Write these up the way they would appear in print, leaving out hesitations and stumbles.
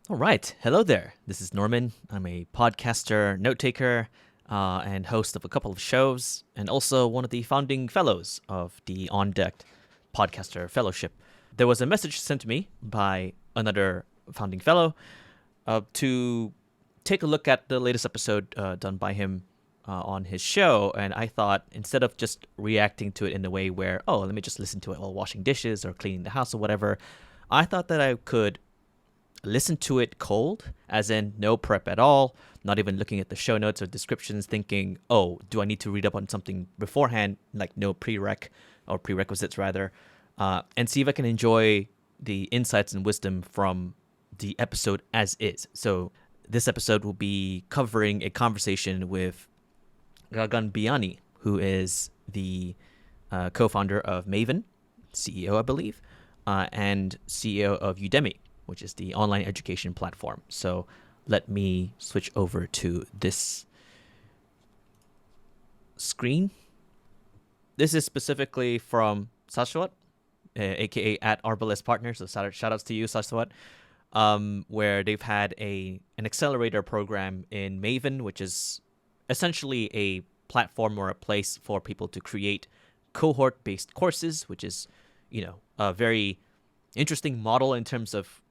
All right. Hello there. This is Norman. I'm a podcaster, note taker, and host of a couple of shows, and also one of the founding fellows of the On Deck Podcaster Fellowship. There was a message sent to me by another founding fellow to take a look at the latest episode done by him on his show, and I thought instead of just reacting to it in a way where, oh, let me just listen to it while washing dishes or cleaning the house or whatever, I thought that I could listen to it cold, as in no prep at all, not even looking at the show notes or descriptions, thinking, oh, do I need to read up on something beforehand, like no prerequisites rather, and see if I can enjoy the insights and wisdom from the episode as is. So this episode will be covering a conversation with Gagan Biyani, who is the co-founder of Maven, CEO, I believe, and CEO of Udemy, which is the online education platform. So let me switch over to this screen. This is specifically from Säswät, aka at Arbalest Partners. So shout outs to you, Säswät, where they've had an accelerator program in Maven, which is essentially a platform or a place for people to create cohort-based courses, which is, a very interesting model in terms of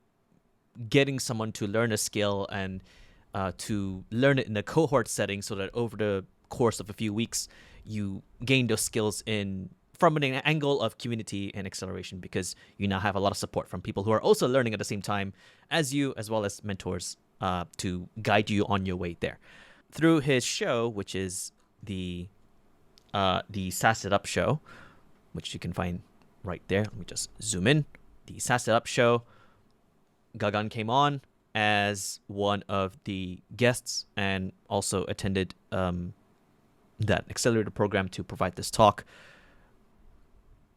getting someone to learn a skill and to learn it in a cohort setting, so that over the course of a few weeks you gain those skills from an angle of community and acceleration, because you now have a lot of support from people who are also learning at the same time as you, as well as mentors to guide you on your way there. Through his show, which is the SaaS It Up show, which you can find right there. Let me just zoom in. The SaaS It Up show, Gagan came on as one of the guests and also attended that accelerator program to provide this talk.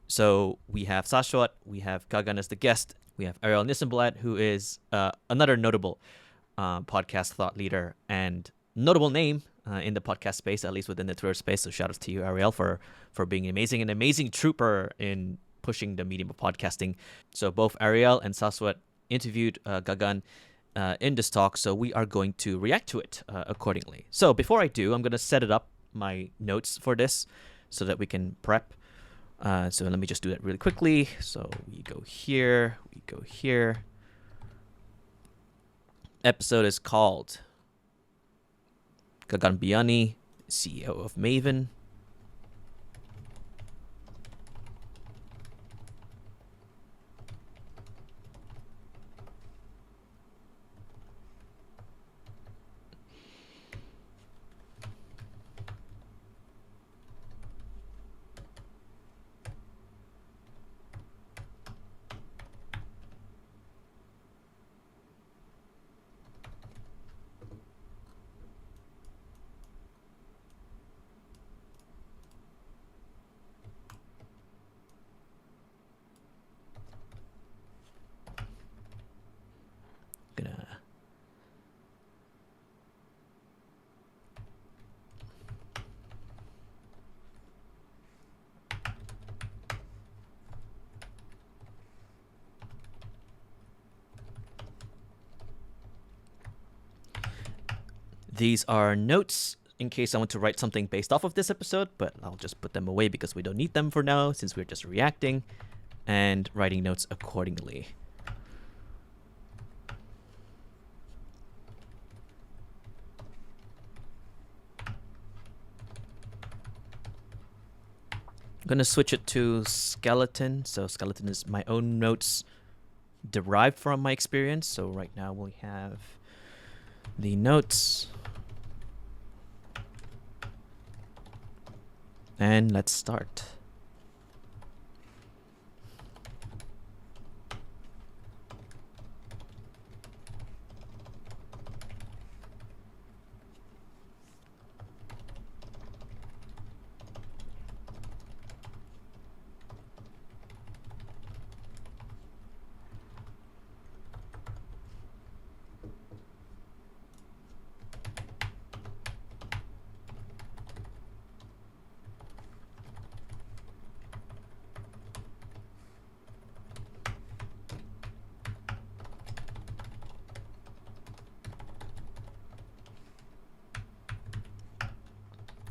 So we have Säswät, we have Gagan as the guest, we have Arielle Nissenblatt, who is another notable podcast thought leader and notable name in the podcast space, at least within the Twitter space. So shout out to you, Arielle, for being an amazing trooper in pushing the medium of podcasting. So both Arielle and Säswät interviewed Gagan in this talk, so we are going to react to it accordingly. So before I do, I'm going to set it up, my notes for this, so that we can prep. So let me just do that really quickly. So we go here, we go here. Episode is called Gagan Biyani, CEO of Maven. These are notes in case I want to write something based off of this episode, but I'll just put them away because we don't need them for now, since we're just reacting and writing notes accordingly. I'm going to switch it to skeleton. So skeleton is my own notes derived from my experience. So right now we have the notes. And let's start.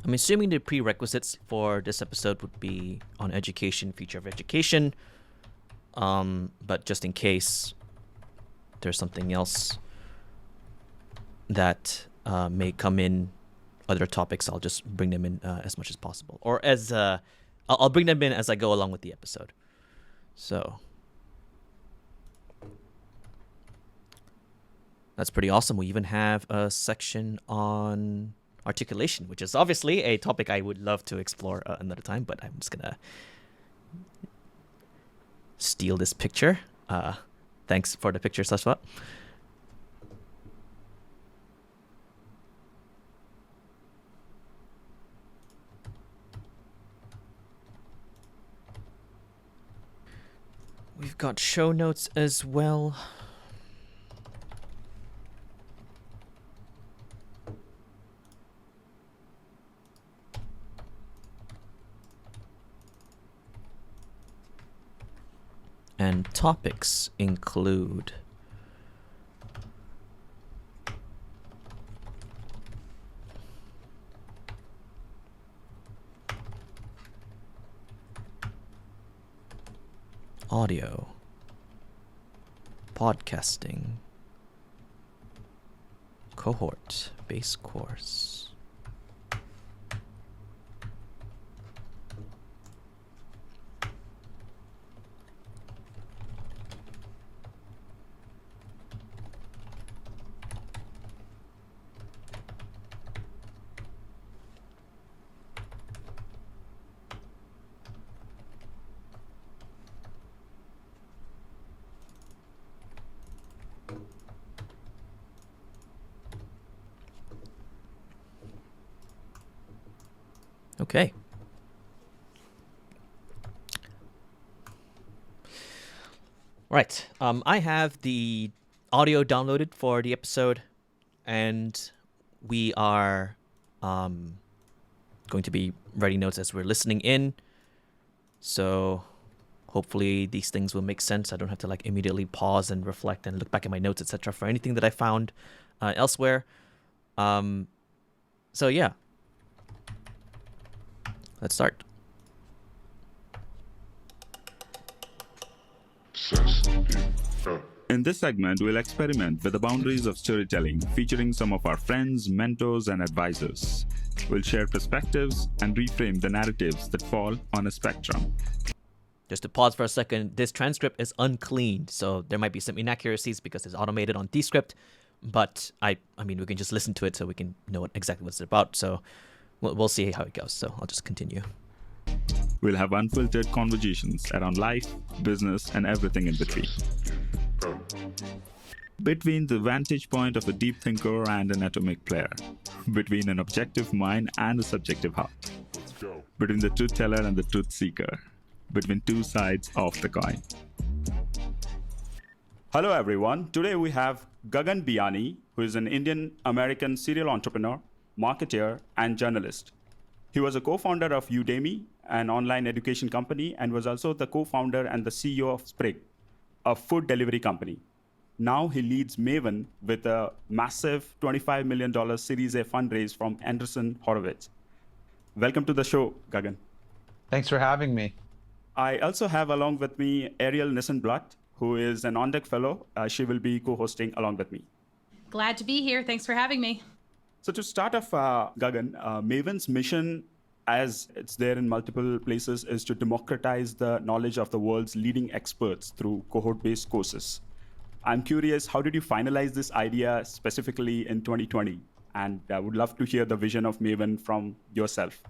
I'm assuming the prerequisites for this episode would be on education, future of education. But just in case there's something else that may come in, other topics, I'll just bring them in as much as possible. Or as I'll bring them in as I go along with the episode. So that's pretty awesome. We even have a section on articulation, which is obviously a topic I would love to explore another time, but I'm just gonna steal this picture. Thanks for the picture, Säswät. We've got show notes as well. And topics include audio, podcasting, cohort, base course. Okay. Right. I have the audio downloaded for the episode, and we are going to be writing notes as we're listening in. So hopefully these things will make sense. I don't have to like immediately pause and reflect and look back at my notes, etc. for anything that I found elsewhere. So yeah. Let's start. In this segment, we'll experiment with the boundaries of storytelling, featuring some of our friends, mentors, and advisors. We'll share perspectives and reframe the narratives that fall on a spectrum. Just to pause for a second, this transcript is unclean, so there might be some inaccuracies because it's automated on Descript, but I mean, we can just listen to it so we can know exactly what it's about. So we'll see how it goes. So I'll just continue. We'll have unfiltered conversations around life, business, and everything in between. Between the vantage point of a deep thinker and an atomic player. Between an objective mind and a subjective heart. Between the truth teller and the truth seeker. Between two sides of the coin. Hello everyone. Today we have Gagan Biyani, who is an Indian-American serial entrepreneur, marketer, and journalist. He was a co-founder of Udemy, an online education company, and was also the co-founder and the CEO of Sprig, a food delivery company. Now he leads Maven with a massive $25 million Series A fundraise from Andreessen Horowitz. Welcome to the show, Gagan. Thanks for having me. I also have along with me Arielle Nissenblatt, who is an on-deck fellow. She will be co-hosting along with me. Glad to be here. Thanks for having me. So to start off, Gagan, Maven's mission, as it's there in multiple places, is to democratize the knowledge of the world's leading experts through cohort-based courses. I'm curious, how did you finalize this idea specifically in 2020? And I would love to hear the vision of Maven from yourself.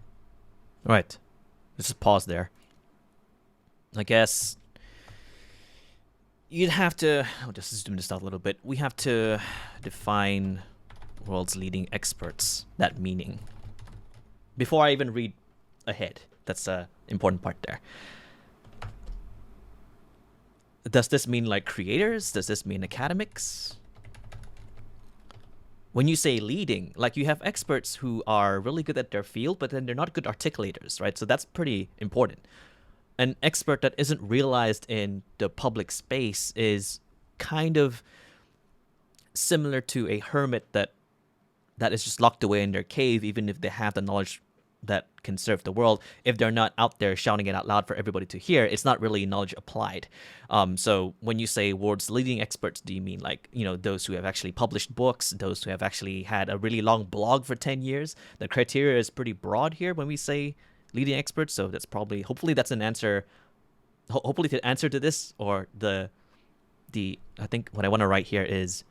Right. Let's just pause there. I guess you'd have to, I'll just zoom this out a little bit. We have to define world's leading experts, that meaning. Before I even read ahead, that's an important part there. Does this mean like creators? Does this mean academics? When you say leading, like you have experts who are really good at their field, but then they're not good articulators, right? So that's pretty important. An expert that isn't realized in the public space is kind of similar to a hermit that is just locked away in their cave, even if they have the knowledge that can serve the world, if they're not out there shouting it out loud for everybody to hear, it's not really knowledge applied. So when you say world's leading experts, do you mean like, those who have actually published books, those who have actually had a really long blog for 10 years? The criteria is pretty broad here when we say leading experts. So that's probably, hopefully that's an answer, hopefully the answer to this, or the I think what I want to write here is,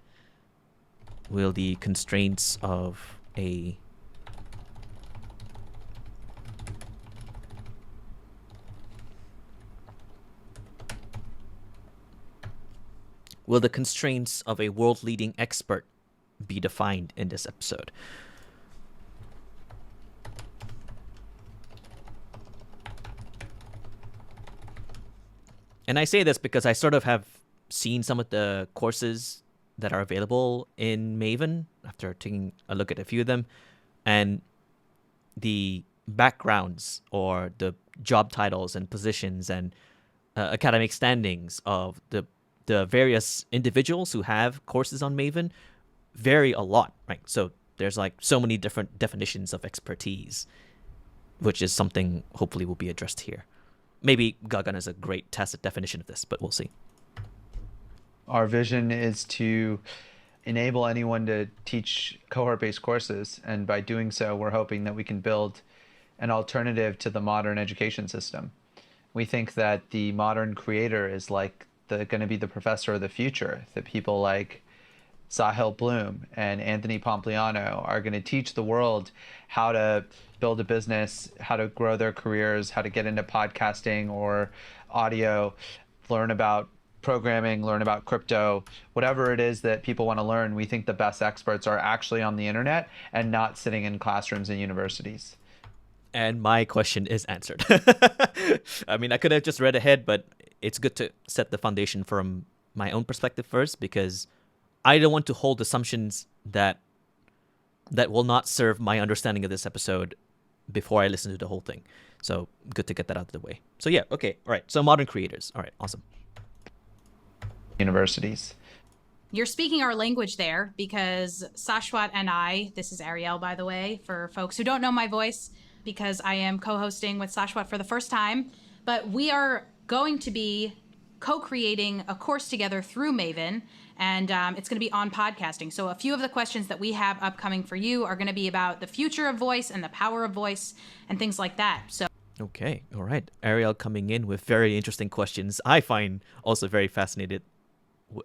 will the constraints of a world-leading expert be defined in this episode? And I say this because I sort of have seen some of the courses that are available in Maven after taking a look at a few of them, and the backgrounds or the job titles and positions and academic standings of the various individuals who have courses on Maven vary a lot, right? So there's like so many different definitions of expertise, which is something hopefully will be addressed here. Maybe Gagan is a great tacit definition of this, but we'll see. Our vision is to enable anyone to teach cohort-based courses, and by doing so, we're hoping that we can build an alternative to the modern education system. We think that the modern creator is like going to be the professor of the future, that people like Sahil Bloom and Anthony Pompliano are going to teach the world how to build a business, how to grow their careers, how to get into podcasting or audio, learn about programming, learn about crypto, whatever it is that people want to learn. We think the best experts are actually on the internet and not sitting in classrooms and universities. And my question is answered. I mean, I could have just read ahead, but it's good to set the foundation from my own perspective first, because I don't want to hold assumptions that will not serve my understanding of this episode before I listen to the whole thing. So good to get that out of the way. So yeah, okay, all right. So modern creators. All right, awesome. Universities. You're speaking our language there, because Säswät and I, this is Arielle, by the way, for folks who don't know my voice, because I am co-hosting with Säswät for the first time, but we are going to be co-creating a course together through Maven, and it's going to be on podcasting. So a few of the questions that we have upcoming for you are going to be about the future of voice and the power of voice and things like that. So okay, all right. Arielle coming in with very interesting questions. I find also very fascinated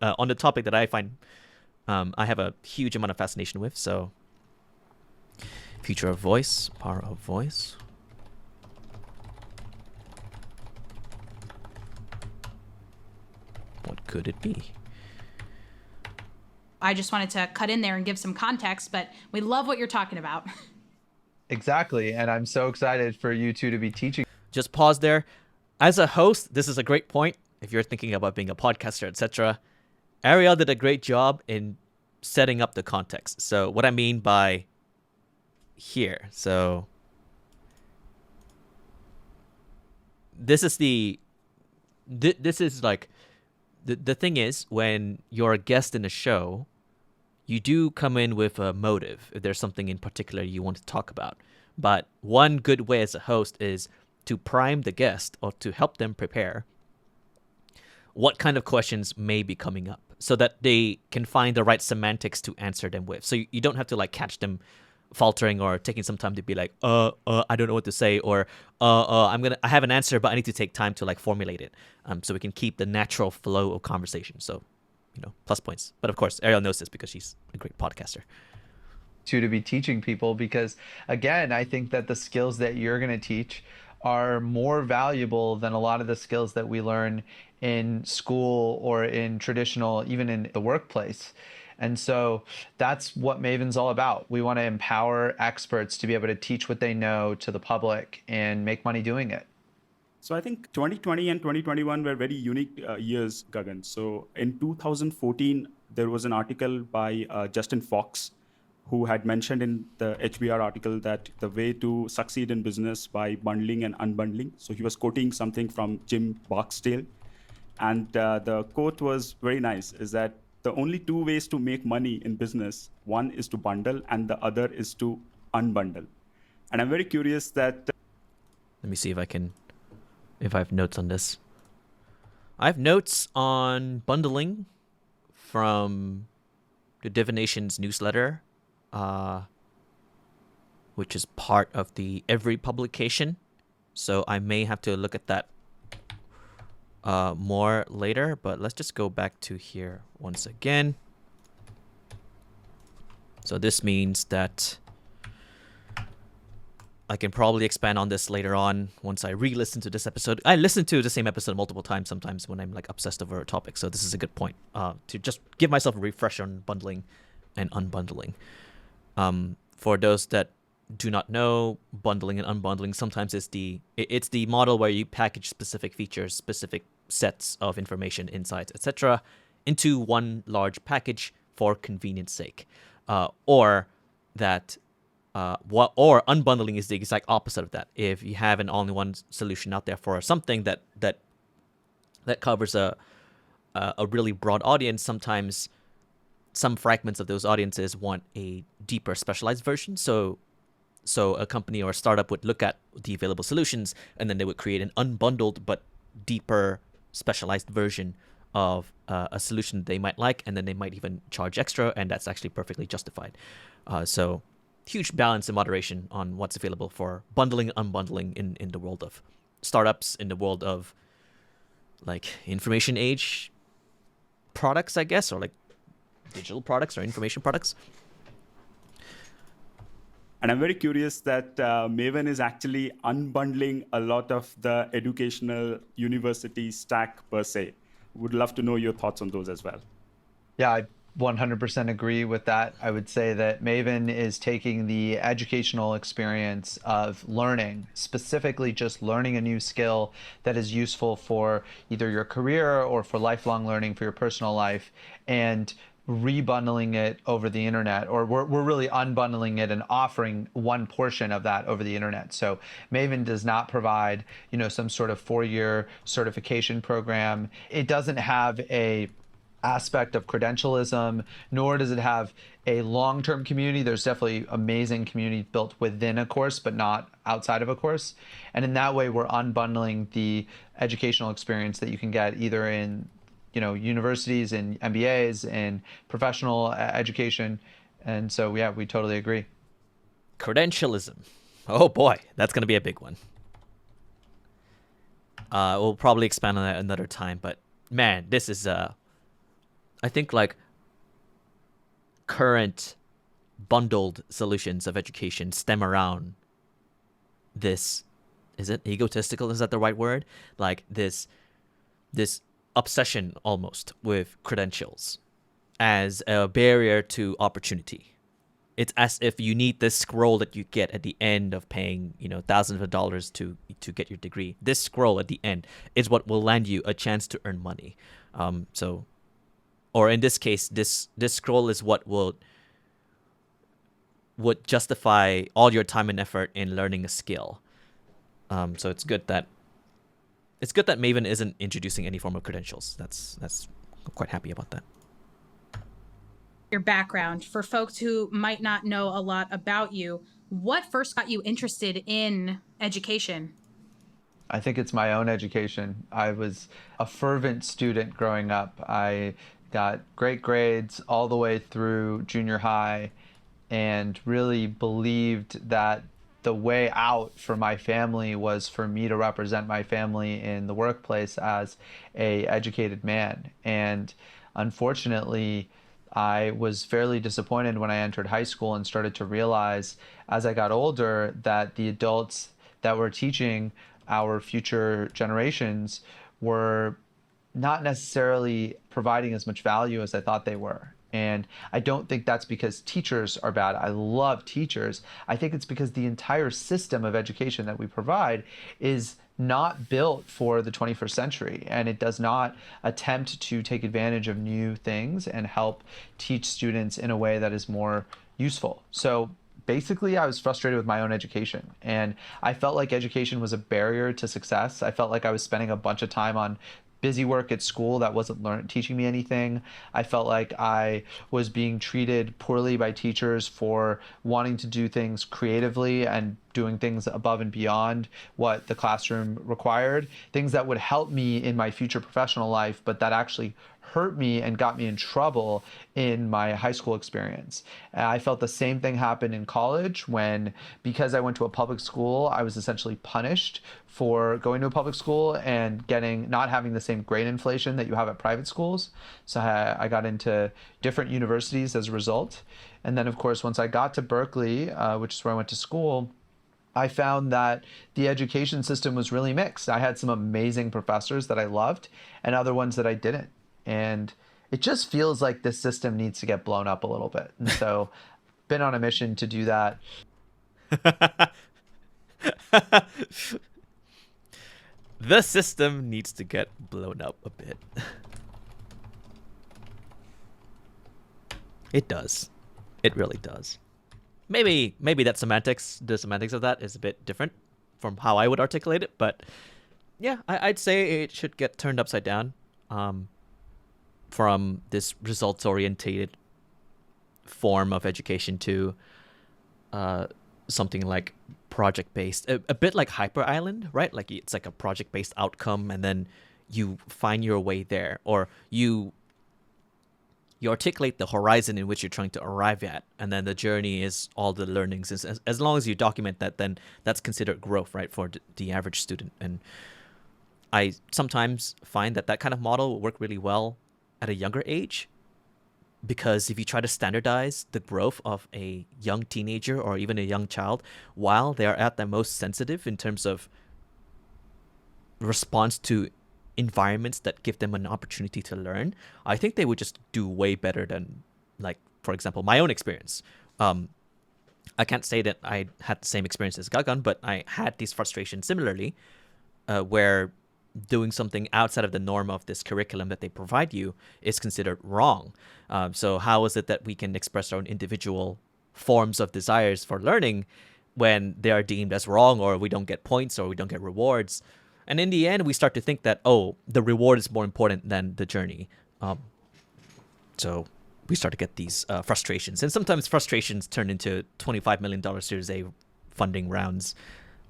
on the topic that I find I have a huge amount of fascination with. So future of voice, power of voice. What could it be? I just wanted to cut in there and give some context, but we love what you're talking about. Exactly, and I'm so excited for you two to be teaching. Just pause there. As a host, this is a great point. If you're thinking about being a podcaster, etc., Arielle did a great job in setting up the context. So what I mean by here, so this is like the thing is, when you're a guest in a show, you do come in with a motive if there's something in particular you want to talk about. But one good way as a host is to prime the guest, or to help them prepare what kind of questions may be coming up, so that they can find the right semantics to answer them with. So you don't have to like catch them faltering or taking some time to be like, I don't know what to say, or I have an answer, but I need to take time to like formulate it, so we can keep the natural flow of conversation. So, plus points. But of course, Arielle knows this because she's a great podcaster. To be teaching people, because again, I think that the skills that you're going to teach are more valuable than a lot of the skills that we learn in school or in traditional, even in the workplace. And so that's what Maven's all about. We want to empower experts to be able to teach what they know to the public and make money doing it. So I think 2020 and 2021 were very unique years, Gagan. So in 2014, there was an article by Justin Fox, who had mentioned in the HBR article that the way to succeed in business by bundling and unbundling. So he was quoting something from Jim Barksdale. And the quote was very nice, is that the only two ways to make money in business, one is to bundle and the other is to unbundle. And I'm very curious that Let me see if I have notes on this. I have notes on bundling from the Divination's newsletter, which is part of the every publication. So I may have to look at that more later, but let's just go back to here once again. So this means that I can probably expand on this later on once I re-listen to this episode. I listen to the same episode multiple times sometimes when I'm like obsessed over a topic. So this is a good point to just give myself a refresher on bundling and unbundling. For those that do not know, bundling and unbundling sometimes it's the model where you package specific features, specific sets of information, insights, etc., into one large package for convenience sake, or unbundling is the exact opposite of that. If you have an all-in-one solution out there for something that covers a really broad audience, sometimes some fragments of those audiences want a deeper specialized version. So a company or a startup would look at the available solutions, and then they would create an unbundled but deeper specialized version of a solution they might like, and then they might even charge extra, and that's actually perfectly justified. So huge balance and moderation on what's available for bundling and unbundling in the world of startups, in the world of like information age products, I guess, or like digital products or information products. And I'm very curious that Maven is actually unbundling a lot of the educational university stack per se. Would love to know your thoughts on those as well. Yeah, I 100% agree with that. I would say that Maven is taking the educational experience of learning, specifically just learning a new skill that is useful for either your career or for lifelong learning for your personal life, and rebundling it over the internet, or we're really unbundling it and offering one portion of that over the internet. So Maven does not provide, some sort of 4-year certification program. It doesn't have a aspect of credentialism, nor does it have a long-term community. There's definitely amazing community built within a course, but not outside of a course. And in that way, we're unbundling the educational experience that you can get either in universities and MBAs and professional education. And so, yeah, we totally agree. Credentialism. Oh boy, that's going to be a big one. We'll probably expand on that another time, but man, this is, I think like current bundled solutions of education stem around this. Is it egotistical? Is that the right word? Like this obsession almost with credentials as a barrier to opportunity. It's as if you need this scroll that you get at the end of paying, thousands of dollars to get your degree. This scroll at the end is what will land you a chance to earn money. Or in this case, this scroll is what would justify all your time and effort in learning a skill. So it's good that Maven isn't introducing any form of credentials. That's I'm quite happy about that. Your background, for folks who might not know a lot about you, what first got you interested in education? I think it's my own education. I was a fervent student growing up. I got great grades all the way through junior high and really believed that the way out for my family was for me to represent my family in the workplace as a educated man. And unfortunately, I was fairly disappointed when I entered high school and started to realize as I got older that the adults that were teaching our future generations were not necessarily providing as much value as I thought they were. And I don't think that's because teachers are bad. I love teachers. I think it's because the entire system of education that we provide is not built for the 21st century, and it does not attempt to take advantage of new things and help teach students in a way that is more useful. So basically, I was frustrated with my own education, and I felt like education was a barrier to success. I felt like I was spending a bunch of time on busy work at school that wasn't teaching me anything. I felt like I was being treated poorly by teachers for wanting to do things creatively and doing things above and beyond what the classroom required, things that would help me in my future professional life, but that actually hurt me and got me in trouble in my high school experience. And I felt the same thing happen in college when, because I went to a public school, I was essentially punished for going to a public school and not having the same grade inflation that you have at private schools. So I got into different universities as a result. And then, of course, once I got to Berkeley, which is where I went to school, I found that the education system was really mixed. I had some amazing professors that I loved and other ones that I didn't. And it just feels like this system needs to get blown up a little bit. And so been on a mission to do that. The system needs to get blown up a bit. It does. It really does. Maybe the semantics of that is a bit different from how I would articulate it, but yeah, I'd say it should get turned upside down. From this results-orientated form of education to something like project-based, a bit like Hyper Island, right? Like it's like a project-based outcome, and then you find your way there, or you articulate the horizon in which you're trying to arrive at, and then the journey is all the learnings. As long as you document that, then that's considered growth, right, for the average student. And I sometimes find that kind of model will work really well at a younger age, because if you try to standardize the growth of a young teenager or even a young child while they're at their most sensitive in terms of response to environments that give them an opportunity to learn, I think they would just do way better than, like, for example, my own experience. I can't say that I had the same experience as Gagan, but I had these frustrations similarly, where doing something outside of the norm of this curriculum that they provide you is considered wrong. So how is it that we can express our own individual forms of desires for learning when they are deemed as wrong, or we don't get points, or we don't get rewards? And in the end, we start to think that, oh, the reward is more important than the journey. So we start to get these frustrations. And sometimes frustrations turn into $25 million Series A funding rounds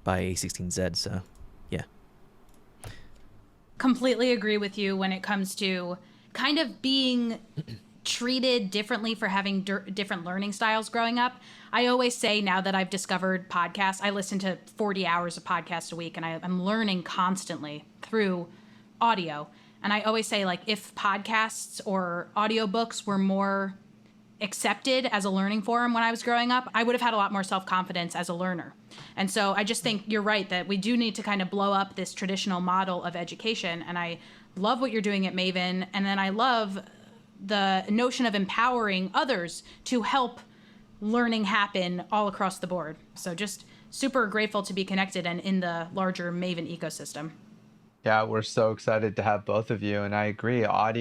by A16Z. So, yeah. Completely agree with you when it comes to kind of being treated differently for having different learning styles growing up. I always say, now that I've discovered podcasts, I listen to 40 hours of podcasts a week, and I'm learning constantly through audio. And I always say, like, if podcasts or audiobooks were more accepted as a learning forum when I was growing up, I would have had a lot more self-confidence as a learner. And so I just think you're right that we do need to kind of blow up this traditional model of education. And I love what you're doing at Maven. And then I love the notion of empowering others to help learning happen all across the board. So just super grateful to be connected and in the larger Maven ecosystem. Yeah, we're so excited to have both of you. And I agree, I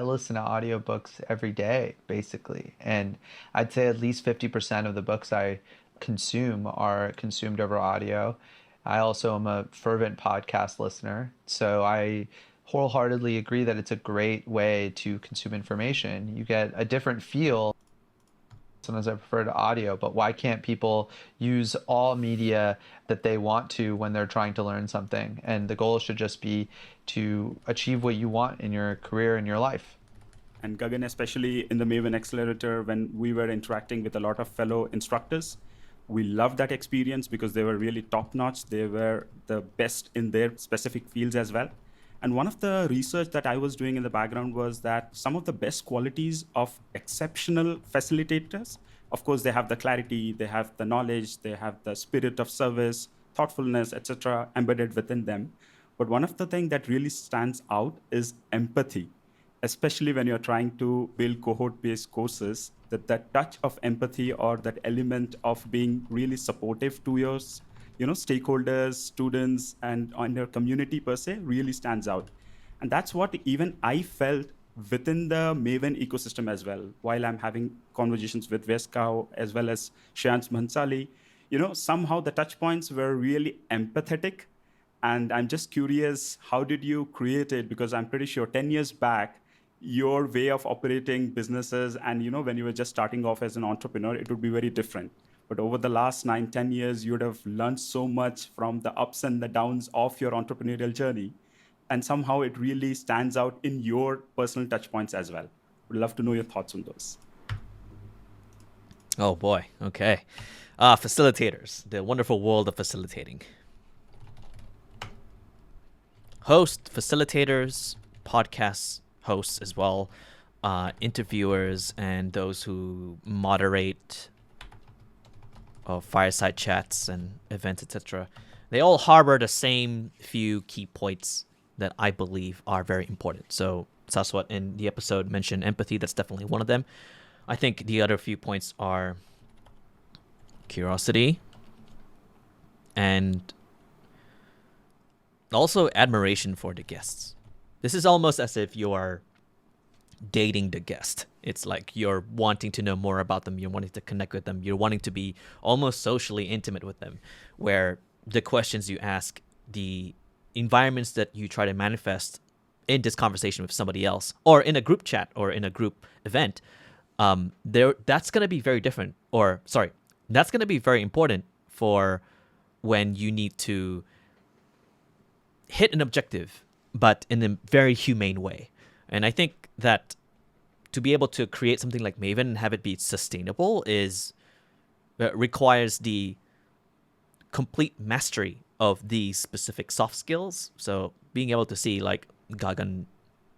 listen to audiobooks every day, basically. And I'd say at least 50% of the books I consume are consumed over audio. I also am a fervent podcast listener. So I wholeheartedly agree that it's a great way to consume information. You get a different feel. Sometimes I prefer to audio, but why can't people use all media that they want to when they're trying to learn something? And the goal should just be to achieve what you want in your career and your life. And Gagan, especially in the Maven Accelerator, when we were interacting with a lot of fellow instructors, we loved that experience because they were really top-notch. They were the best in their specific fields as well. And one of the research that I was doing in the background was that some of the best qualities of exceptional facilitators, of course, they have the clarity, they have the knowledge, they have the spirit of service, thoughtfulness, etc., embedded within them. But one of the things that really stands out is empathy, especially when you're trying to build cohort-based courses, that touch of empathy or that element of being really supportive to your stakeholders, students, and on your community per se really stands out. And that's what even I felt within the Maven ecosystem as well. While I'm having conversations with Veskow as well as Shreyansh Bhansali, somehow the touch points were really empathetic. And I'm just curious, how did you create it? Because I'm pretty sure 10 years back, your way of operating businesses and, when you were just starting off as an entrepreneur, it would be very different. But over the last 9, 10 years, you would have learned so much from the ups and the downs of your entrepreneurial journey. And somehow it really stands out in your personal touch points as well. Would love to know your thoughts on those. Oh boy. Okay. Facilitators, the wonderful world of facilitating. Facilitators, podcast hosts as well, interviewers, and those who moderate fireside chats and events, etc. They all harbor the same few key points that I believe are very important. So Säswät in the episode mentioned empathy. That's definitely one of them. I think the other few points are curiosity and also admiration for the guests. This is almost as if you are dating the guest. It's like you're wanting to know more about them. You're wanting to connect with them. You're wanting to be almost socially intimate with them, where the questions you ask, the environments that you try to manifest in this conversation with somebody else or in a group chat or in a group event, that's going to be very different. That's going to be very important for when you need to hit an objective, but in a very humane way. And I think that to be able to create something like Maven and have it be sustainable requires the complete mastery of these specific soft skills. So being able to see like Gagan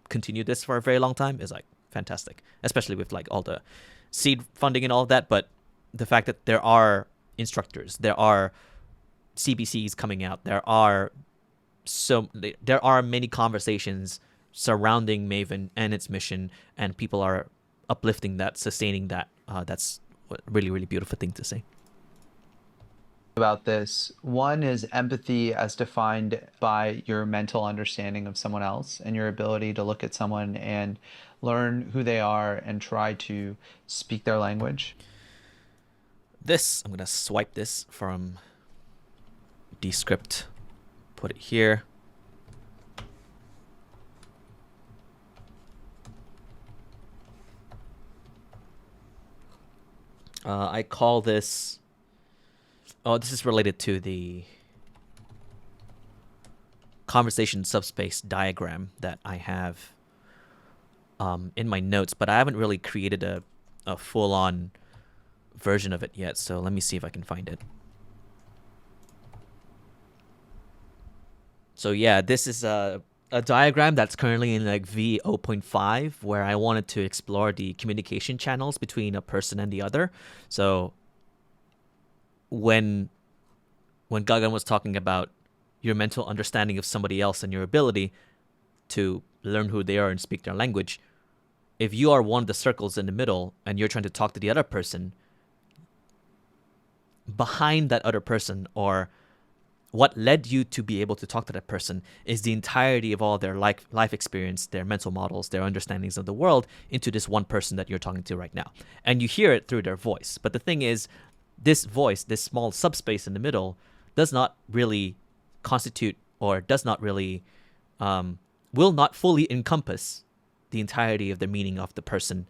continue this for a very long time is like fantastic, especially with like all the seed funding and all of that. But the fact that there are instructors, there are CBCs coming out, there are many conversations surrounding Maven and its mission, and people are uplifting that, sustaining that. That's a really, really beautiful thing to say. About this, one is empathy as defined by your mental understanding of someone else and your ability to look at someone and learn who they are and try to speak their language. I'm going to swipe this from Descript, put it here. I call this... Oh, this is related to the conversation subspace diagram that I have in my notes, but I haven't really created a full-on version of it yet, so let me see if I can find it. So yeah, this is a diagram that's currently in like V0.5, where I wanted to explore the communication channels between a person and the other. So when Gagan was talking about your mental understanding of somebody else and your ability to learn who they are and speak their language, if you are one of the circles in the middle and you're trying to talk to the other person, behind that other person, or what led you to be able to talk to that person, is the entirety of all their life experience, their mental models, their understandings of the world into this one person that you're talking to right now. And you hear it through their voice. But the thing is, this voice, this small subspace in the middle, does not really constitute or does not really, will not fully encompass the entirety of the meaning of the person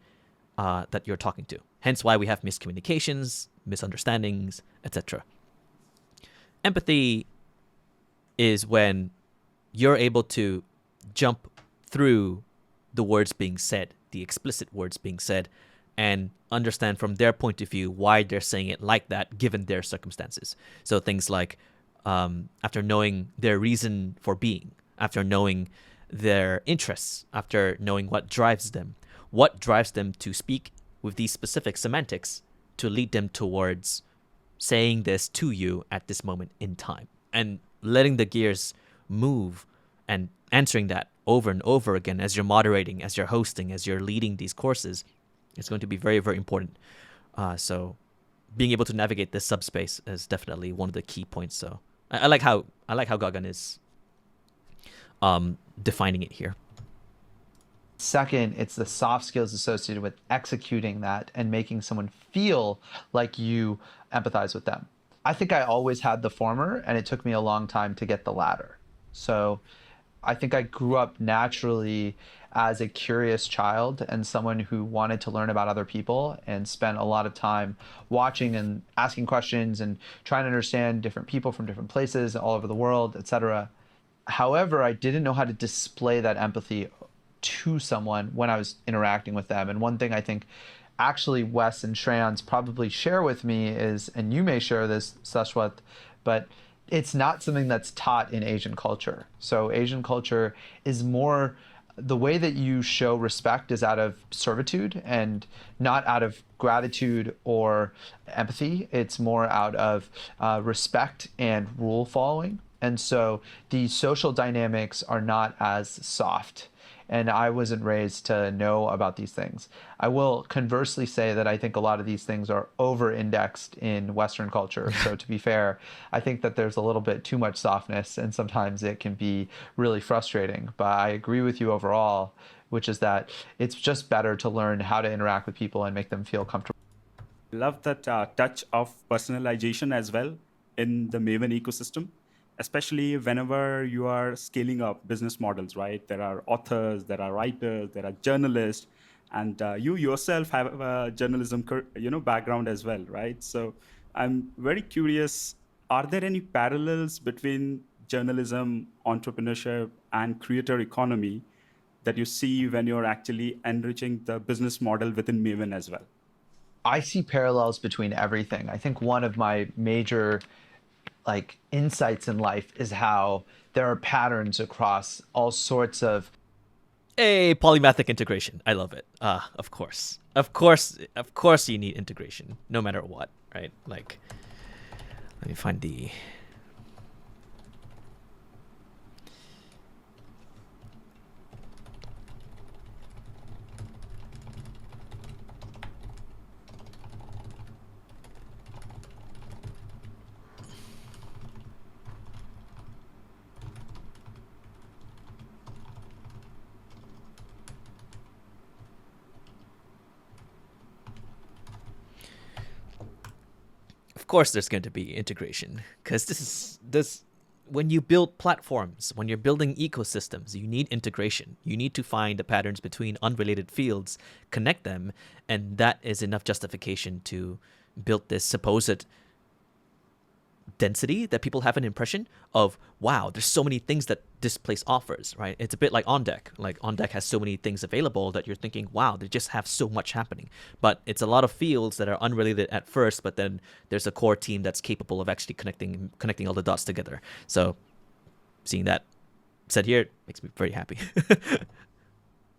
that you're talking to. Hence why we have miscommunications, misunderstandings, etc. Empathy is when you're able to jump through the words being said, the explicit words being said, and understand from their point of view why they're saying it like that given their circumstances. So things like after knowing their reason for being, after knowing their interests, after knowing what drives them to speak with these specific semantics to lead them towards saying this to you at this moment in time, and letting the gears move and answering that over and over again as you're moderating, as you're hosting, as you're leading these courses. It's going to be very, very important. So being able to navigate this subspace is definitely one of the key points. So I like how Gagan is defining it here. Second, it's the soft skills associated with executing that and making someone feel like you empathize with them. I think I always had the former, and it took me a long time to get the latter. So I think I grew up naturally as a curious child and someone who wanted to learn about other people and spent a lot of time watching and asking questions and trying to understand different people from different places all over the world, etc. However, I didn't know how to display that empathy to someone when I was interacting with them. And one thing I think actually Wes and Shreyans probably share with me is, and you may share this, Säswät, but it's not something that's taught in Asian culture. So Asian culture is more, the way that you show respect is out of servitude and not out of gratitude or empathy. It's more out of respect and rule following. And so the social dynamics are not as soft. And I wasn't raised to know about these things. I will conversely say that I think a lot of these things are over-indexed in Western culture. So to be fair, I think that there's a little bit too much softness, and sometimes it can be really frustrating. But I agree with you overall, which is that it's just better to learn how to interact with people and make them feel comfortable. Love that touch of personalization as well in the Maven ecosystem, especially whenever you are scaling up business models, right? There are authors, there are writers, there are journalists, and you yourself have a journalism background as well, right? So I'm very curious, are there any parallels between journalism, entrepreneurship, and creator economy that you see when you're actually enriching the business model within Maven as well? I see parallels between everything. I think one of my major insights in life is how there are patterns across all sorts of Polymathic integration. I love it. Of course, you need integration, no matter what, right? Like, let me find the. Of course there's going to be integration, because this when you build platforms, when you're building ecosystems, you need integration. You need to find the patterns between unrelated fields, connect them, and that is enough justification to build this supposed density that people have an impression of, wow, there's so many things that this place offers, right? It's a bit like On Deck. Like On Deck has so many things available that you're thinking, wow, they just have so much happening. But it's a lot of fields that are unrelated at first, but then there's a core team that's capable of actually connecting all the dots together. So seeing that said here makes me very happy.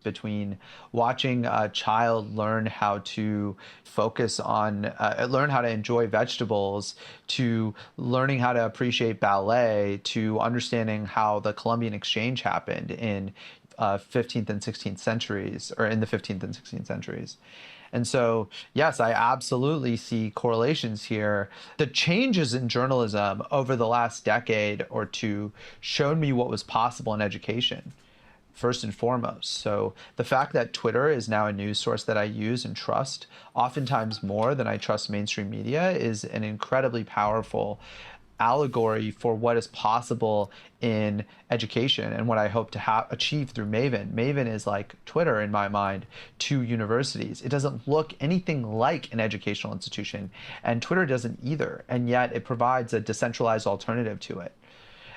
Between watching a child learn how to focus on, learn how to enjoy vegetables, to learning how to appreciate ballet, to understanding how the Columbian Exchange happened in 15th and 16th centuries, or in the 15th and 16th centuries. And so, yes, I absolutely see correlations here. The changes in journalism over the last decade or two showed me what was possible in education, first and foremost. So the fact that Twitter is now a news source that I use and trust, oftentimes more than I trust mainstream media, is an incredibly powerful allegory for what is possible in education and what I hope to achieve through Maven. Maven is like Twitter in my mind to universities. It doesn't look anything like an educational institution, and Twitter doesn't either, and yet it provides a decentralized alternative to it.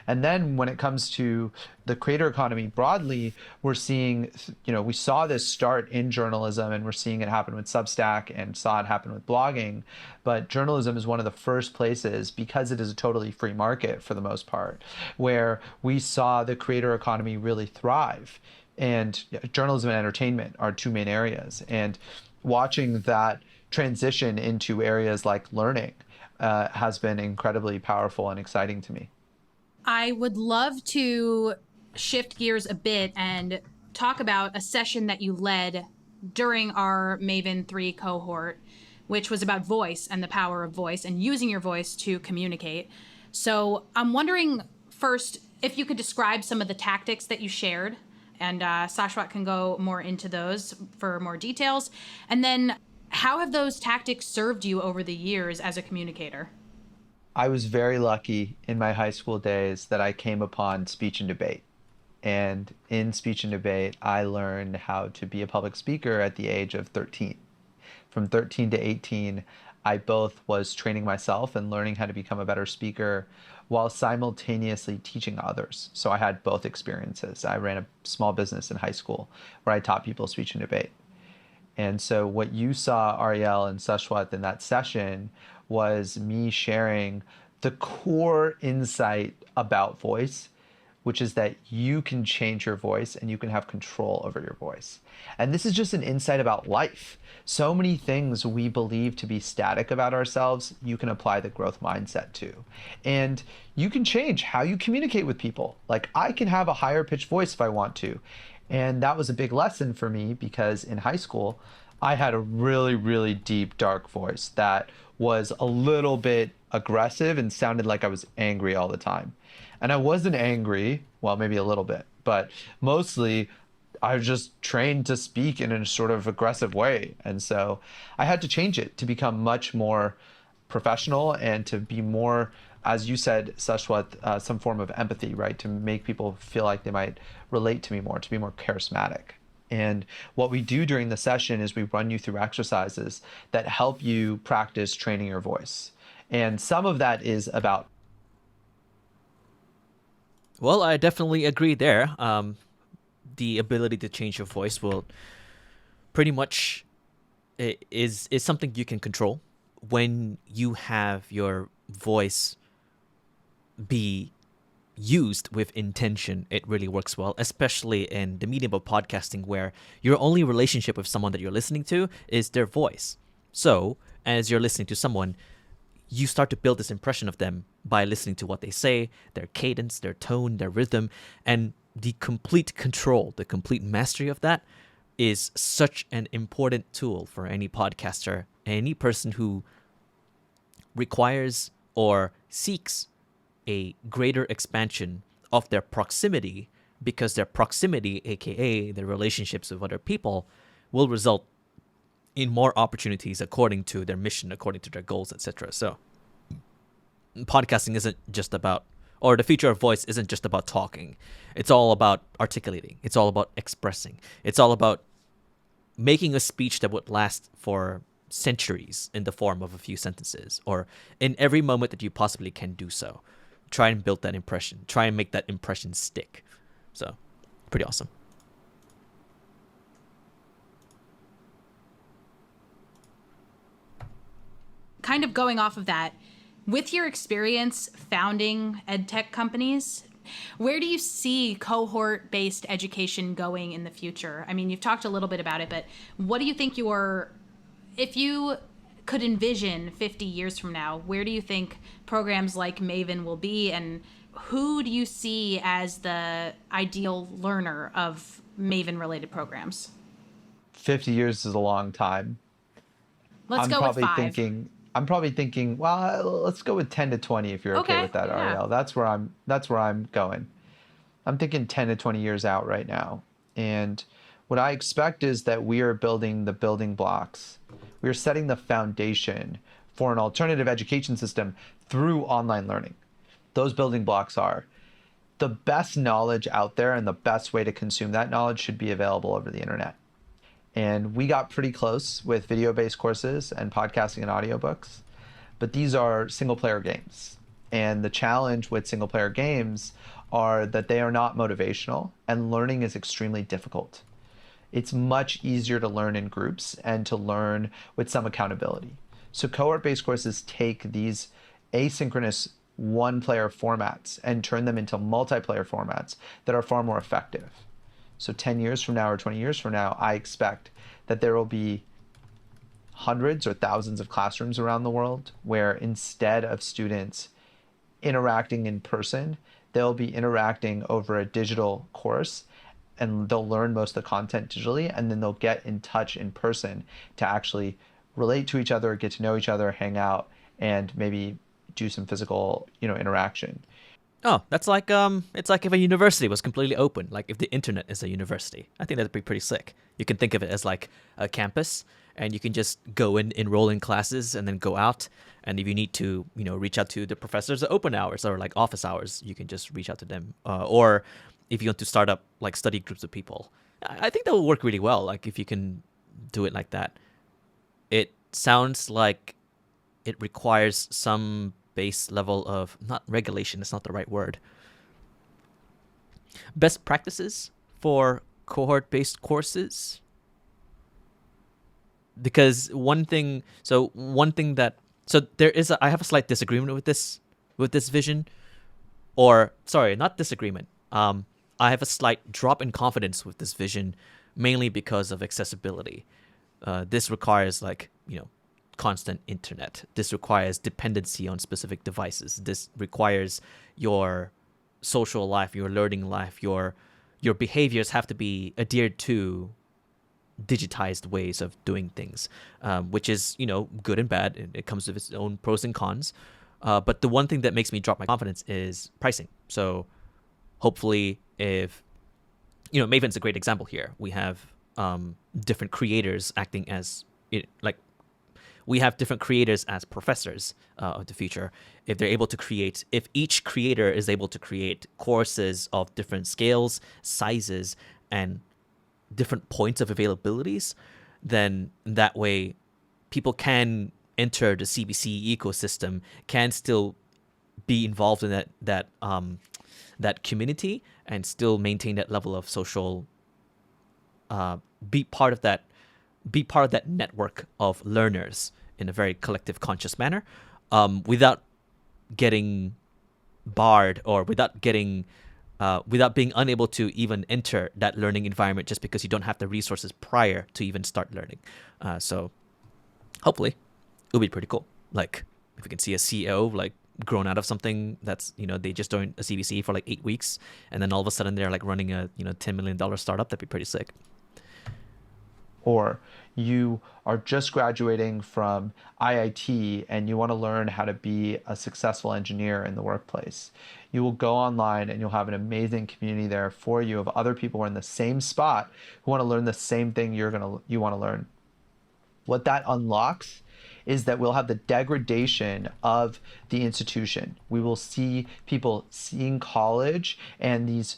And then when it comes to the creator economy broadly, we're seeing, we saw this start in journalism, and we're seeing it happen with Substack and saw it happen with blogging. But journalism is one of the first places, because it is a totally free market for the most part, where we saw the creator economy really thrive. And journalism and entertainment are two main areas. And watching that transition into areas like learning has been incredibly powerful and exciting to me. I would love to shift gears a bit and talk about a session that you led during our Maven 3 cohort, which was about voice and the power of voice and using your voice to communicate. So I'm wondering first if you could describe some of the tactics that you shared, and Säswät can go more into those for more details. And then how have those tactics served you over the years as a communicator? I was very lucky in my high school days that I came upon speech and debate. And in speech and debate, I learned how to be a public speaker at the age of 13. From 13 to 18, I both was training myself and learning how to become a better speaker while simultaneously teaching others. So I had both experiences. I ran a small business in high school where I taught people speech and debate. And so what you saw, Arielle and Säswät, in that session was me sharing the core insight about voice, which is that you can change your voice and you can have control over your voice. And this is just an insight about life. So many things we believe to be static about ourselves, you can apply the growth mindset to. And you can change how you communicate with people. Like, I can have a higher pitched voice if I want to. And that was a big lesson for me because in high school, I had a really, really deep, dark voice that was a little bit aggressive and sounded like I was angry all the time. And I wasn't angry, well, maybe a little bit, but mostly I was just trained to speak in a sort of aggressive way. And so I had to change it to become much more professional and to be more, as you said, Säswät, some form of empathy, right? To make people feel like they might relate to me more, to be more charismatic. And what we do during the session is we run you through exercises that help you practice training your voice. And some of that is about. Well, I definitely agree there. The ability to change your voice will pretty much is something you can control. When you have your voice be used with intention, it really works well, especially in the medium of podcasting where your only relationship with someone that you're listening to is their voice. So as you're listening to someone, you start to build this impression of them by listening to what they say, their cadence, their tone, their rhythm, and the complete control, the complete mastery of that is such an important tool for any podcaster, any person who requires or seeks a greater expansion of their proximity, because their proximity, aka their relationships with other people, will result in more opportunities according to their mission, according to their goals, etc. So podcasting isn't just about, or the future of voice isn't just about talking. It's all about articulating. It's all about expressing. It's all about making a speech that would last for centuries in the form of a few sentences, or in every moment that you possibly can do so. Try and build that impression. Try and make that impression stick. So, pretty awesome. Kind of going off of that, with your experience founding edtech companies, where do you see cohort-based education going in the future? I mean, you've talked a little bit about it, but what do you think if you could envision 50 years from now, where do you think programs like Maven will be, and who do you see as the ideal learner of Maven-related programs? 50 years is a long time. Let's go with 5. I'm probably thinking, well, let's go with 10 to 20 if you're okay with that, yeah. Arielle. That's where I'm going. I'm thinking 10 to 20 years out right now. And what I expect is that we are building the building blocks. We are setting the foundation for an alternative education system through online learning. Those building blocks are the best knowledge out there, and the best way to consume that knowledge should be available over the internet. And we got pretty close with video-based courses and podcasting and audiobooks, but these are single-player games. And the challenge with single-player games are that they are not motivational, and learning is extremely difficult. It's much easier to learn in groups and to learn with some accountability. So cohort-based courses take these asynchronous one-player formats and turn them into multiplayer formats that are far more effective. So 10 years from now or 20 years from now, I expect that there will be hundreds or thousands of classrooms around the world where instead of students interacting in person, they'll be interacting over a digital course, and they'll learn most of the content digitally, and then they'll get in touch in person to actually relate to each other, get to know each other, hang out, and maybe do some physical, interaction. Oh, that's like it's like if a university was completely open, like if the internet is a university. I think that'd be pretty sick. You can think of it as like a campus, and you can just go in, enroll in classes, and then go out. And if you need to, reach out to the professors at open hours or like office hours, you can just reach out to them. Or if you want to start up like study groups of people, I think that will work really well. Like if you can do it like that. It sounds like it requires some base level of, not regulation, it's not the right word. Best practices for cohort-based courses. Because I have a slight disagreement with this vision, or sorry, not disagreement. I have a slight drop in confidence with this vision, mainly because of accessibility. This requires constant internet. This requires dependency on specific devices. This requires your social life, your learning life, your behaviors have to be adhered to digitized ways of doing things, which is, good and bad. It comes with its own pros and cons. But the one thing that makes me drop my confidence is pricing. So hopefully if, Maven's a great example here. We have different creators acting as, we have different creators as professors of the future. If each creator is able to create courses of different scales, sizes, and different points of availabilities, then that way people can enter the CBC ecosystem, can still be involved in that community, and still maintain that level of social, be part of that network of learners in a very collective, conscious manner, without getting barred or without being unable to even enter that learning environment just because you don't have the resources prior to even start learning. So hopefully it'll be pretty cool. Like if we can see a CEO grown out of something that's, they just joined a CBC for 8 weeks, and then all of a sudden they're running a $10 million startup, that'd be pretty sick. Or you are just graduating from IIT and you want to learn how to be a successful engineer in the workplace. You will go online and you'll have an amazing community there for you of other people who are in the same spot who want to learn the same thing you want to learn. What that unlocks is that we'll have the degradation of the institution. We will see people seeing college and these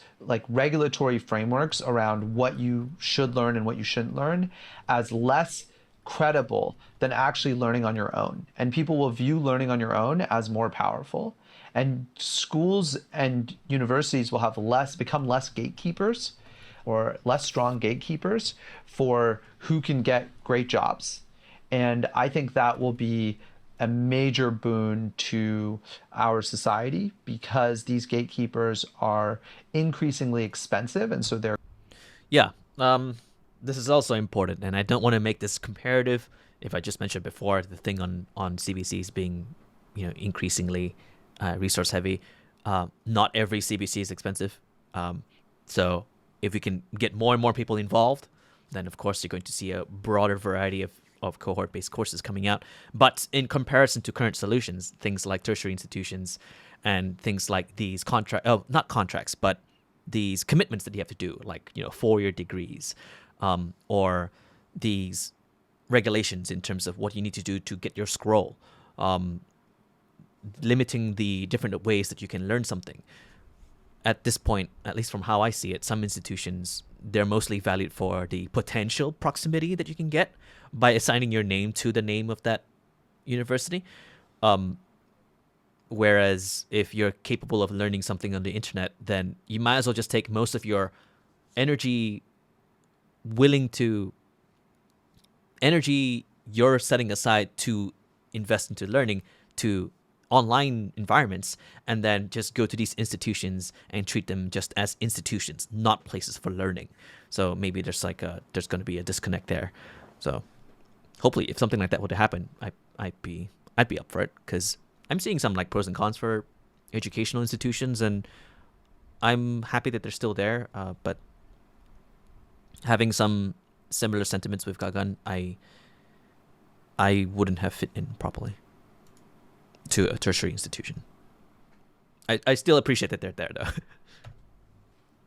regulatory frameworks around what you should learn and what you shouldn't learn as less credible than actually learning on your own. And people will view learning on your own as more powerful. And schools and universities will become less gatekeepers or less strong gatekeepers for who can get great jobs. And I think that will be a major boon to our society because these gatekeepers are increasingly expensive. And so they're... Yeah, this is also important. And I don't want to make this comparative. If I just mentioned before, the thing on CBCs being, increasingly resource heavy. Not every CBC is expensive. So if we can get more and more people involved, then of course you're going to see a broader variety of cohort-based courses coming out. But in comparison to current solutions, things like tertiary institutions and things like these not contracts, but these commitments that you have to do, 4-year degrees, or these regulations in terms of what you need to do to get your scroll, limiting the different ways that you can learn something. At this point, at least from how I see it, some institutions, they're mostly valued for the potential proximity that you can get by assigning your name to the name of that university. Whereas if you're capable of learning something on the internet, then you might as well just take most of your energy you're setting aside to invest into learning to online environments, and then just go to these institutions and treat them just as institutions, not places for learning. So maybe there's there's going to be a disconnect there. So hopefully, if something like that were to happen, I'd be up for it, because I'm seeing some pros and cons for educational institutions, and I'm happy that they're still there. But having some similar sentiments with Gagan, I wouldn't have fit in properly to a tertiary institution. I still appreciate that they're there, though.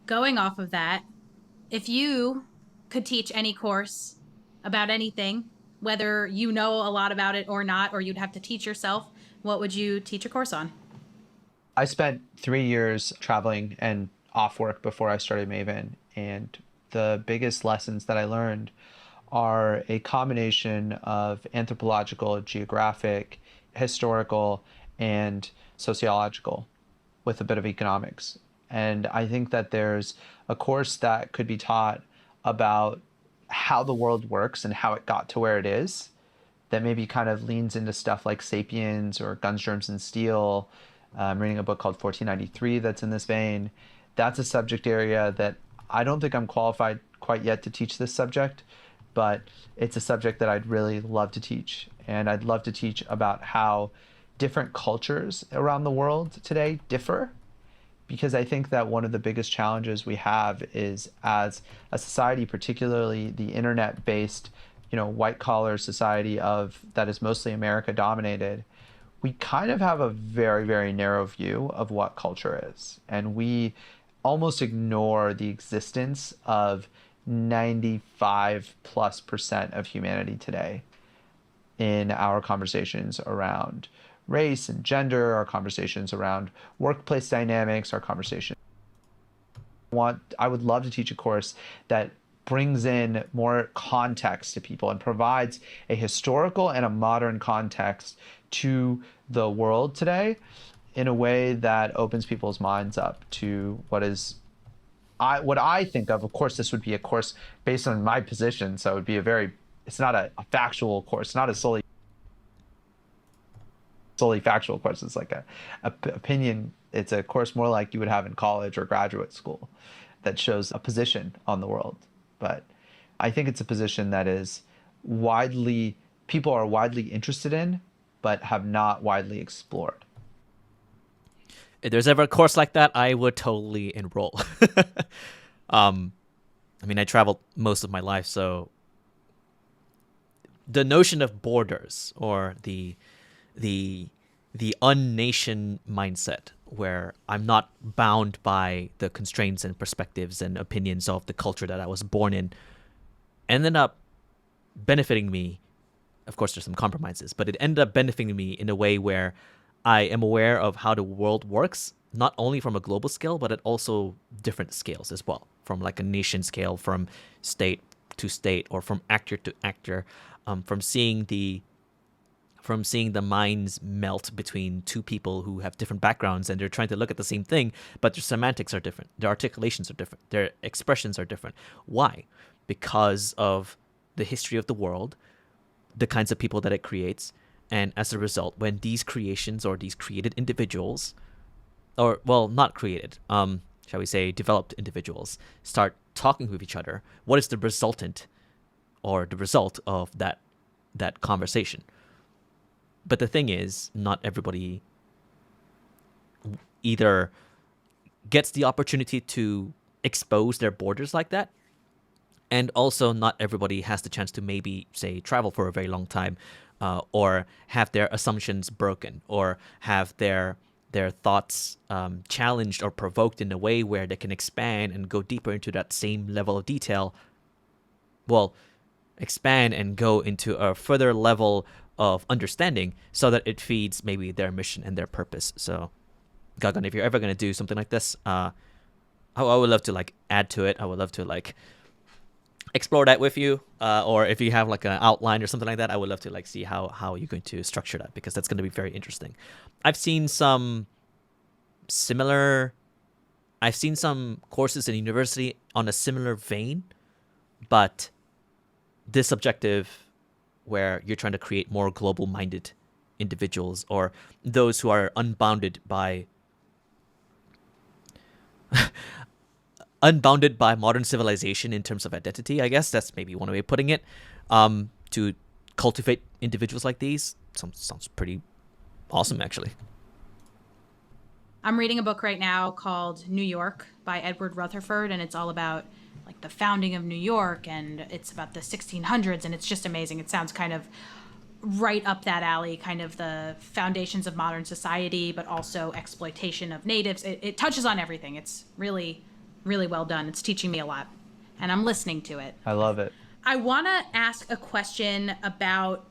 Going off of that, if you could teach any course about anything, whether you know a lot about it or not, or you'd have to teach yourself, what would you teach a course on? I spent 3 years traveling and off work before I started Maven. And the biggest lessons that I learned are a combination of anthropological, geographic, historical, and sociological with a bit of economics. And I think that there's a course that could be taught about how the world works and how it got to where it is, that maybe kind of leans into stuff like Sapiens or Guns, Germs, and Steel. I'm reading a book called 1493 that's in this vein. That's a subject area that I don't think I'm qualified quite yet to teach this subject, but it's a subject that I'd really love to teach. And I'd love to teach about how different cultures around the world today differ, because I think that one of the biggest challenges we have is, as a society, particularly the internet-based, white-collar society that is mostly America dominated, we kind of have a very, very narrow view of what culture is. And we almost ignore the existence of 95+% of humanity today in our conversations around race and gender, our conversations around workplace dynamics, our conversations. I would love to teach a course that brings in more context to people and provides a historical and a modern context to the world today in a way that opens people's minds up to what I think of. Of course, this would be a course based on my position, so it would be it's not a factual course, not a solely factual course. It's like a opinion. It's a course more like you would have in college or graduate school that shows a position on the world. But I think it's a position that is people are widely interested in, but have not widely explored. If there's ever a course like that, I would totally enroll. I traveled most of my life, so the notion of borders, or the unnation mindset, where I'm not bound by the constraints and perspectives and opinions of the culture that I was born in, ended up benefiting me. Of course, there's some compromises, but it ended up benefiting me in a way where I am aware of how the world works, not only from a global scale, but at also different scales as well, from like a nation scale, from state to state, or from actor to actor, from seeing the minds melt between two people who have different backgrounds and they're trying to look at the same thing, but their semantics are different, their articulations are different, their expressions are different. Why? Because of the history of the world, the kinds of people that it creates, and as a result, when these creations or these created individuals, or well, not created, shall we say, developed individuals, start talking with each other, what is the resultant or the result of that conversation? But the thing is, not everybody either gets the opportunity to expose their borders like that, and also not everybody has the chance to maybe, say, travel for a very long time, or have their assumptions broken, or have their thoughts challenged or provoked in a way where they can expand and go deeper into that same level of detail. Well, expand and go into a further level of understanding so that it feeds maybe their mission and their purpose. So, Gagan, if you're ever going to do something like this, I would love to add to it. I would love to explore that with you, or if you have an outline or something like that, I would love to see how you're going to structure that, because that's going to be very interesting. I've seen some courses in university on a similar vein, but this objective where you're trying to create more global minded individuals, or those who are unbounded by modern civilization in terms of identity, I guess that's maybe one way of putting it. To cultivate individuals like these sounds pretty awesome, actually. I'm reading a book right now called New York by Edward Rutherford, and it's all about the founding of New York, and it's about the 1600s, and it's just amazing. It sounds kind of right up that alley, kind of the foundations of modern society, but also exploitation of natives. It touches on everything. It's really, really well done. It's teaching me a lot, and I'm listening to it. I love it. I want to ask a question about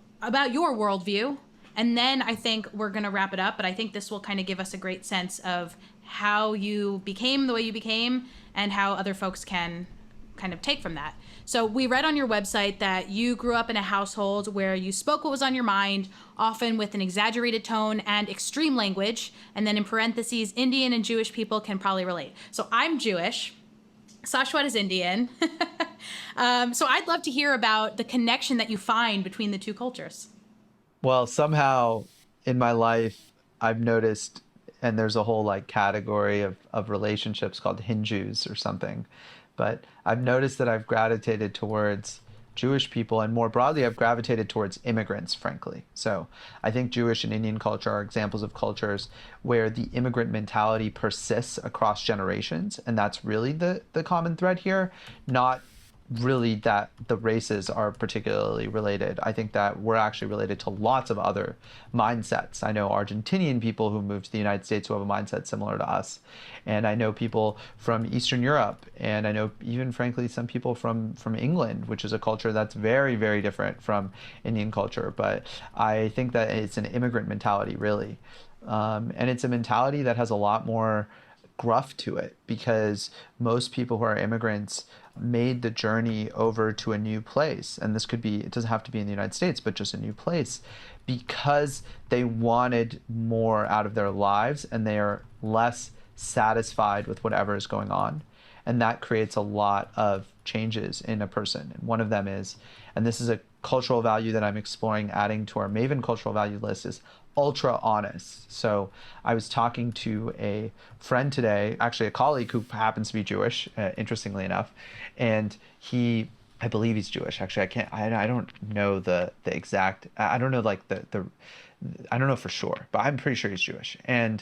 your worldview, and then I think we're going to wrap it up. But I think this will kind of give us a great sense of how you became the way you became and how other folks can kind of take from that. So we read on your website that you grew up in a household where you spoke what was on your mind, often with an exaggerated tone and extreme language. And then in parentheses, Indian and Jewish people can probably relate. So I'm Jewish. Säswät is Indian. So I'd love to hear about the connection that you find between the two cultures. Well, somehow in my life, I've noticed, and there's a whole like category of relationships called Hindus or something, but I've noticed that I've gravitated towards Jewish people, and more broadly, I've gravitated towards immigrants, frankly. So I think Jewish and Indian culture are examples of cultures where the immigrant mentality persists across generations, and that's really the common thread here, not really that the races are particularly related. I think that we're actually related to lots of other mindsets. I know Argentinian people who moved to the United States who have a mindset similar to us. And I know people from Eastern Europe, and I know even frankly some people from England, which is a culture that's very, very different from Indian culture. But I think that it's an immigrant mentality, really. And it's a mentality that has a lot more gruff to it, because most people who are immigrants made the journey over to a new place, and this could be, it doesn't have to be in the United States, but just a new place, because they wanted more out of their lives and they are less satisfied with whatever is going on. And that creates a lot of changes in a person. And one of them is, and this is a cultural value that I'm exploring adding to our Maven cultural value list, is ultra honest. So I was talking to a friend today, actually a colleague who happens to be Jewish, interestingly enough, and I believe he's Jewish. Actually, I don't know the exact, I don't know like I don't know for sure, but I'm pretty sure he's Jewish. And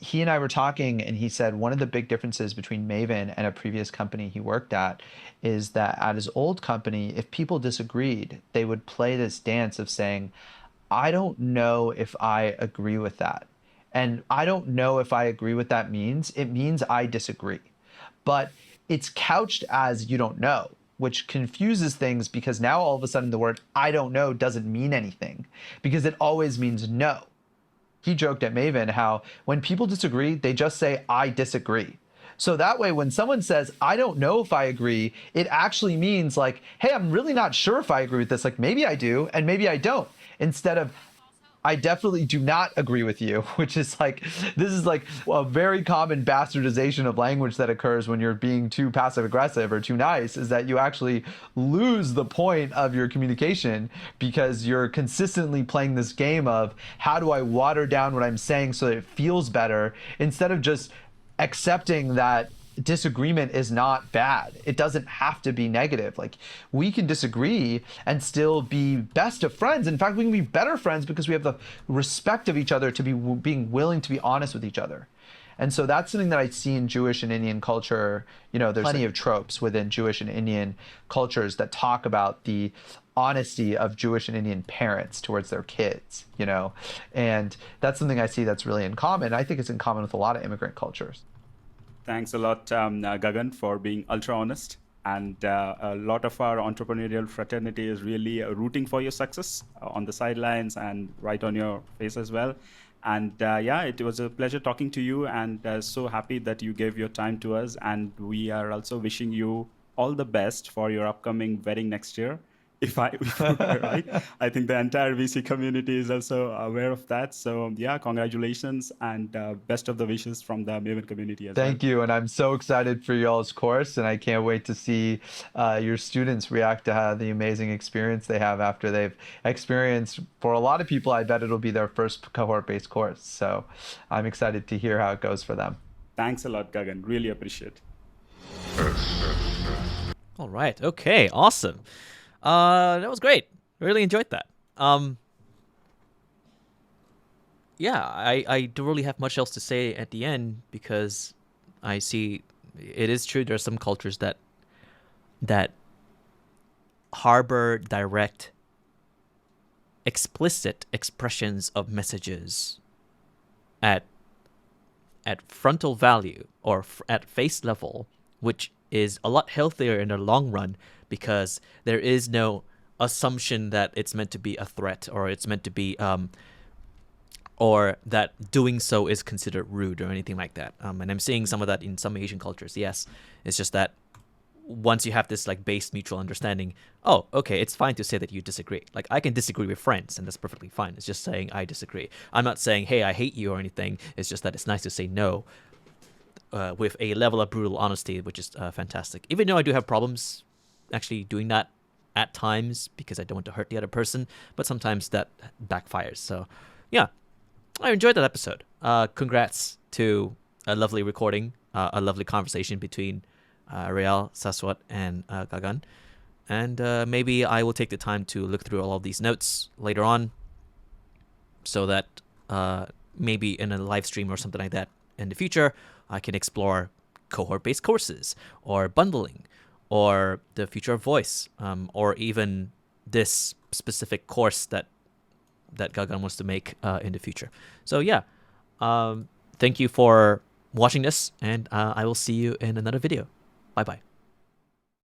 he and I were talking, and he said one of the big differences between Maven and a previous company he worked at is that at his old company, if people disagreed, they would play this dance of saying, I don't know if I agree with that. And I don't know if I agree with that it means I disagree. But it's couched as you don't know, which confuses things, because now all of a sudden the word I don't know doesn't mean anything, because it always means no. He joked at Maven how when people disagree, they just say, I disagree. So that way, when someone says, I don't know if I agree, it actually means like, hey, I'm really not sure if I agree with this. Like maybe I do, and maybe I don't. Instead of, I definitely do not agree with you, which is like, this is like a very common bastardization of language that occurs when you're being too passive aggressive or too nice, is that you actually lose the point of your communication because you're consistently playing this game of how do I water down what I'm saying so that it feels better, instead of just accepting that disagreement is not bad. It doesn't have to be negative. Like we can disagree and still be best of friends. In fact, we can be better friends because we have the respect of each other to be being willing to be honest with each other. And so that's something that I see in Jewish and Indian culture. You know, there's plenty of tropes within Jewish and Indian cultures that talk about the honesty of Jewish and Indian parents towards their kids, you know, and that's something I see that's really in common. I think it's in common with a lot of immigrant cultures. Thanks a lot, Gagan, for being ultra honest. And a lot of our entrepreneurial fraternity is really rooting for your success on the sidelines and right on your face as well. And yeah, it was a pleasure talking to you, and so happy that you gave your time to us. And we are also wishing you all the best for your upcoming wedding next year. If I right, I think the entire VC community is also aware of that. So yeah, congratulations and best of the wishes from the Maven community as well. Thank you, and I'm so excited for y'all's course, and I can't wait to see your students react to the amazing experience they have after they've experienced. For a lot of people, I bet it'll be their first cohort-based course. So I'm excited to hear how it goes for them. Thanks a lot, Gagan. Really appreciate. All right. Okay. Awesome. That was great. Really enjoyed that. Yeah, I don't really have much else to say at the end, because I see it is true there are some cultures that harbor direct, explicit expressions of messages at frontal value or at face level, which is a lot healthier in the long run, because there is no assumption that it's meant to be a threat, or it's meant to be or that doing so is considered rude or anything like that. And I'm seeing some of that in some Asian cultures. Yes, it's just that once you have this like base mutual understanding, oh, okay, it's fine to say that you disagree. Like, I can disagree with friends, and that's perfectly fine. It's just saying I disagree. I'm not saying, hey, I hate you or anything. It's just that it's nice to say no with a level of brutal honesty, which is fantastic. Even though I do have problems actually doing that at times because I don't want to hurt the other person, but sometimes that backfires. So, yeah, I enjoyed that episode. Congrats to a lovely recording, a lovely conversation between Arielle, Säswät, and Gagan. And maybe I will take the time to look through all of these notes later on so that maybe in a live stream or something like that in the future, I can explore cohort-based courses or bundling or the future of voice, or even this specific course that Gagan wants to make in the future. So yeah, thank you for watching this, and I will see you in another video. Bye-bye.